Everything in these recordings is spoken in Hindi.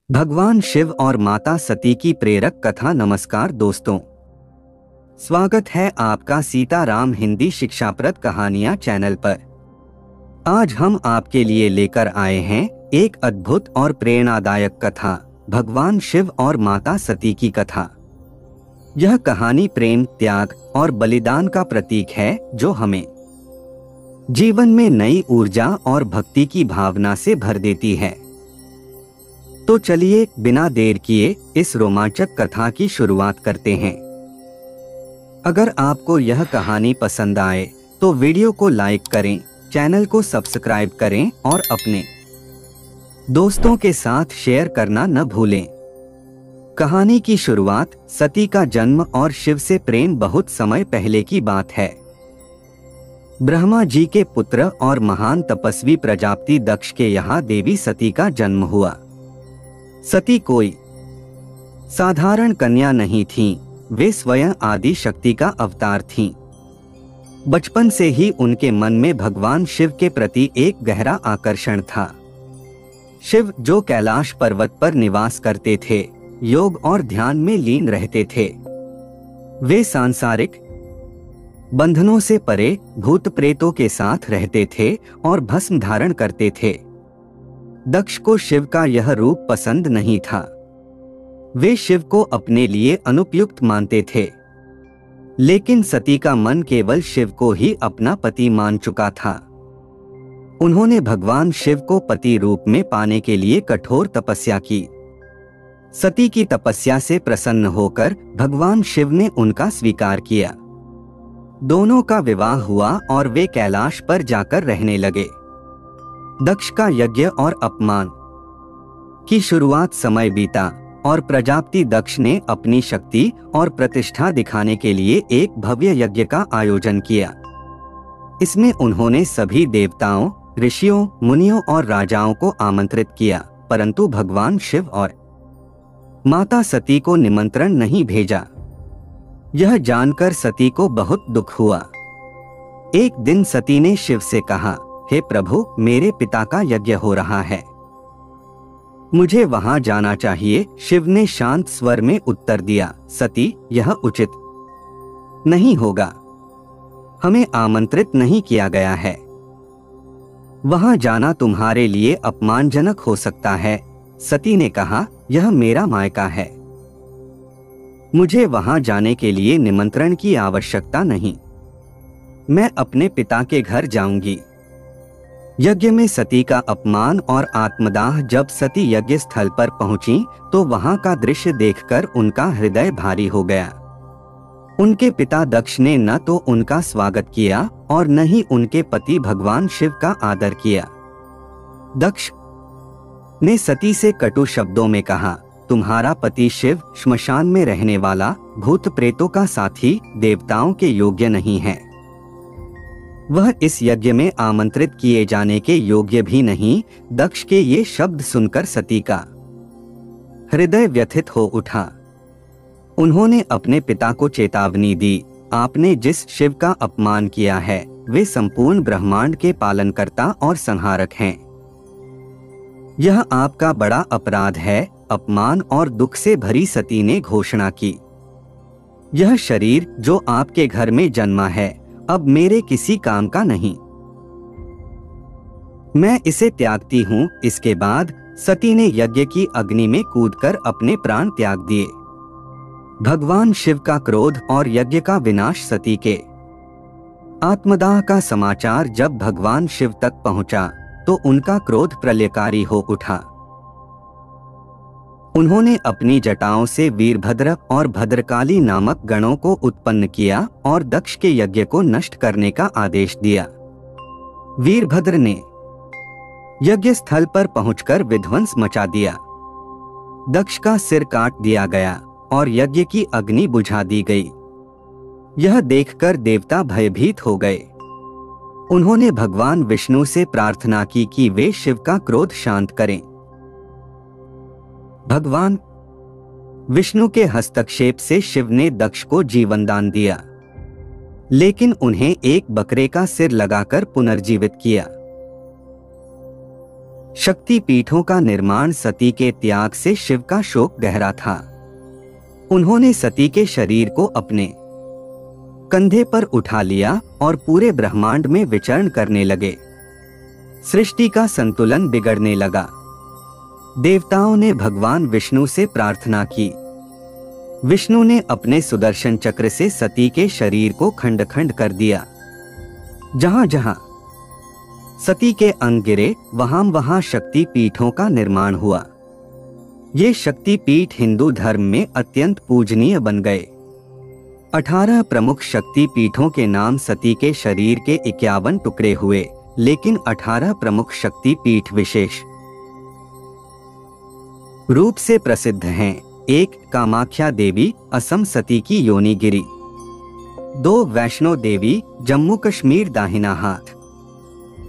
भगवान शिव और माता सती की प्रेरक कथा। नमस्कार दोस्तों, स्वागत है आपका सीताराम हिंदी शिक्षाप्रद कहानियां चैनल पर। आज हम आपके लिए लेकर आए हैं एक अद्भुत और प्रेरणादायक कथा, भगवान शिव और माता सती की कथा। यह कहानी प्रेम, त्याग और बलिदान का प्रतीक है, जो हमें जीवन में नई ऊर्जा और भक्ति की भावना से भर देती है। तो चलिए बिना देर किए इस रोमांचक कथा की शुरुआत करते हैं। अगर आपको यह कहानी पसंद आए तो वीडियो को लाइक करें, चैनल को सब्सक्राइब करें और अपने दोस्तों के साथ शेयर करना न भूलें। कहानी की शुरुआत सती का जन्म और शिव से प्रेम बहुत समय पहले की बात है। ब्रह्मा जी के पुत्र और महान तपस्वी प्रजापति दक्ष के यहाँ देवी सती का जन्म हुआ। सती कोई साधारण कन्या नहीं थीं, वे स्वयं आदि शक्ति का अवतार थीं। बचपन से ही उनके मन में भगवान शिव के प्रति एक गहरा आकर्षण था। शिव, जो कैलाश पर्वत पर निवास करते थे, योग और ध्यान में लीन रहते थे। वे सांसारिक बंधनों से परे भूत प्रेतों के साथ रहते थे और भस्म धारण करते थे। दक्ष को शिव का यह रूप पसंद नहीं था। वे शिव को अपने लिए अनुपयुक्त मानते थे, लेकिन सती का मन केवल शिव को ही अपना पति मान चुका था। उन्होंने भगवान शिव को पति रूप में पाने के लिए कठोर तपस्या की। सती की तपस्या से प्रसन्न होकर भगवान शिव ने उनका स्वीकार किया। दोनों का विवाह हुआ और वे कैलाश पर जाकर रहने लगे। दक्ष का यज्ञ और अपमान की शुरुआत समय बीता और प्रजापति दक्ष ने अपनी शक्ति और प्रतिष्ठा दिखाने के लिए एक भव्य यज्ञ का आयोजन किया। इसमें उन्होंने सभी देवताओं, ऋषियों, मुनियों और राजाओं को आमंत्रित किया, परंतु भगवान शिव और माता सती को निमंत्रण नहीं भेजा। यह जानकर सती को बहुत दुख हुआ। एक दिन सती ने शिव से कहा, हे प्रभु, मेरे पिता का यज्ञ हो रहा है, मुझे वहां जाना चाहिए। शिव ने शांत स्वर में उत्तर दिया, सती, यह उचित नहीं होगा, हमें आमंत्रित नहीं किया गया है। वहां जाना तुम्हारे लिए अपमानजनक हो सकता है। सती ने कहा, यह मेरा मायका है, मुझे वहां जाने के लिए निमंत्रण की आवश्यकता नहीं, मैं अपने पिता के घर जाऊंगी। यज्ञ में सती का अपमान और आत्मदाह। जब सती यज्ञ स्थल पर पहुंची तो वहां का दृश्य देखकर उनका हृदय भारी हो गया। उनके पिता दक्ष ने न तो उनका स्वागत किया और न ही उनके पति भगवान शिव का आदर किया। दक्ष ने सती से कटु शब्दों में कहा, तुम्हारा पति शिव श्मशान में रहने वाला, भूत प्रेतों का साथी, देवताओं के योग्य नहीं है। वह इस यज्ञ में आमंत्रित किए जाने के योग्य भी नहीं। दक्ष के ये शब्द सुनकर सती का हृदय व्यथित हो उठा। उन्होंने अपने पिता को चेतावनी दी, आपने जिस शिव का अपमान किया है, वे संपूर्ण ब्रह्मांड के पालनकर्ता और संहारक हैं। यह आपका बड़ा अपराध है। अपमान और दुख से भरी सती ने घोषणा की, यह शरीर जो आपके घर में जन्मा है, अब मेरे किसी काम का नहीं, मैं इसे त्यागती हूं। इसके बाद सती ने यज्ञ की अग्नि में कूदकर अपने प्राण त्याग दिए। भगवान शिव का क्रोध और यज्ञ का विनाश। सती के आत्मदाह का समाचार जब भगवान शिव तक पहुंचा तो उनका क्रोध प्रलयकारी हो उठा। उन्होंने अपनी जटाओं से वीरभद्र और भद्रकाली नामक गणों को उत्पन्न किया और दक्ष के यज्ञ को नष्ट करने का आदेश दिया। वीरभद्र ने यज्ञ स्थल पर पहुंचकर विध्वंस मचा दिया। दक्ष का सिर काट दिया गया और यज्ञ की अग्नि बुझा दी गई। यह देखकर देवता भयभीत हो गए। उन्होंने भगवान विष्णु से प्रार्थना की कि वे शिव का क्रोध शांत करें। भगवान विष्णु के हस्तक्षेप से शिव ने दक्ष को जीवनदान दिया, लेकिन उन्हें एक बकरे का सिर लगाकर पुनर्जीवित किया। शक्ति पीठों का निर्माण सती के त्याग से शिव का शोक गहरा था। उन्होंने सती के शरीर को अपने कंधे पर उठा लिया और पूरे ब्रह्मांड में विचरण करने लगे। सृष्टि का संतुलन बिगड़ने लगा। देवताओं ने भगवान विष्णु से प्रार्थना की। विष्णु ने अपने सुदर्शन चक्र से सती के शरीर को खंड खंड कर दिया। जहां जहां सती के अंग गिरे वहां वहां शक्ति पीठों का निर्माण हुआ। ये शक्ति पीठ हिंदू धर्म में अत्यंत पूजनीय बन गए। 18 प्रमुख शक्ति पीठों के नाम सती के शरीर के 51 टुकड़े हुए, लेकिन 18 प्रमुख शक्ति पीठ विशेष रूप से प्रसिद्ध हैं। 1 कामाख्या देवी, असम सती की योनि गिरी। 2 वैष्णो देवी, जम्मू कश्मीर दाहिना हाथ।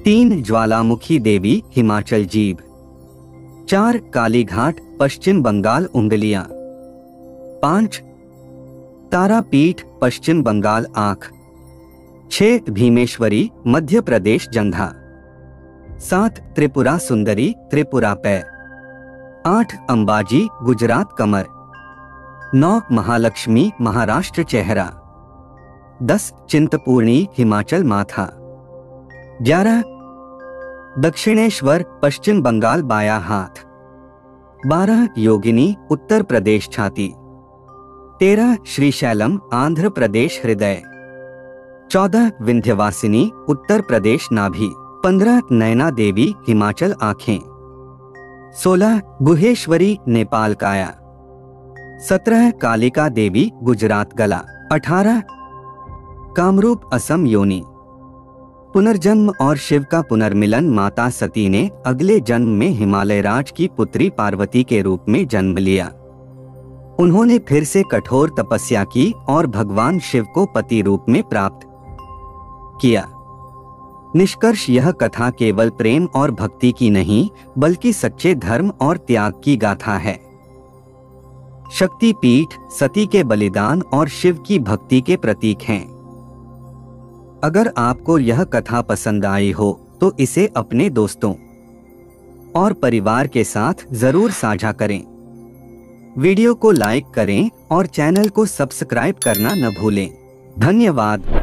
3 ज्वालामुखी देवी, हिमाचल जीभ। 4 कालीघाट, पश्चिम बंगाल उंगलियां। 5 तारापीठ, पश्चिम बंगाल आंख। 6 भीमेश्वरी, मध्य प्रदेश जंघा। 7 त्रिपुरा सुंदरी, त्रिपुरा पैर। 8 अंबाजी, गुजरात कमर। 9 महालक्ष्मी, महाराष्ट्र चेहरा। 10 चिंतपूर्णी, हिमाचल माथा। 11 दक्षिणेश्वर, पश्चिम बंगाल बाया हाथ। 12 योगिनी, उत्तर प्रदेश छाती। 13 श्रीशैलम, आंध्र प्रदेश हृदय। 14 विंध्यवासिनी, उत्तर प्रदेश नाभि। 15 नैना देवी, हिमाचल आंखें। 16 गुहेश्वरी, नेपाल काया। 17 कालिका देवी, गुजरात गला। 18 कामरूप, असम योनि। पुनर्जन्म और शिव का पुनर्मिलन। माता सती ने अगले जन्म में हिमालय राज की पुत्री पार्वती के रूप में जन्म लिया। उन्होंने फिर से कठोर तपस्या की और भगवान शिव को पति रूप में प्राप्त किया। निष्कर्ष, यह कथा केवल प्रेम और भक्ति की नहीं, बल्कि सच्चे धर्म और त्याग की गाथा है। शक्ति पीठ सती के बलिदान और शिव की भक्ति के प्रतीक हैं। अगर आपको यह कथा पसंद आई हो तो इसे अपने दोस्तों और परिवार के साथ जरूर साझा करें। वीडियो को लाइक करें और चैनल को सब्सक्राइब करना न भूलें। धन्यवाद।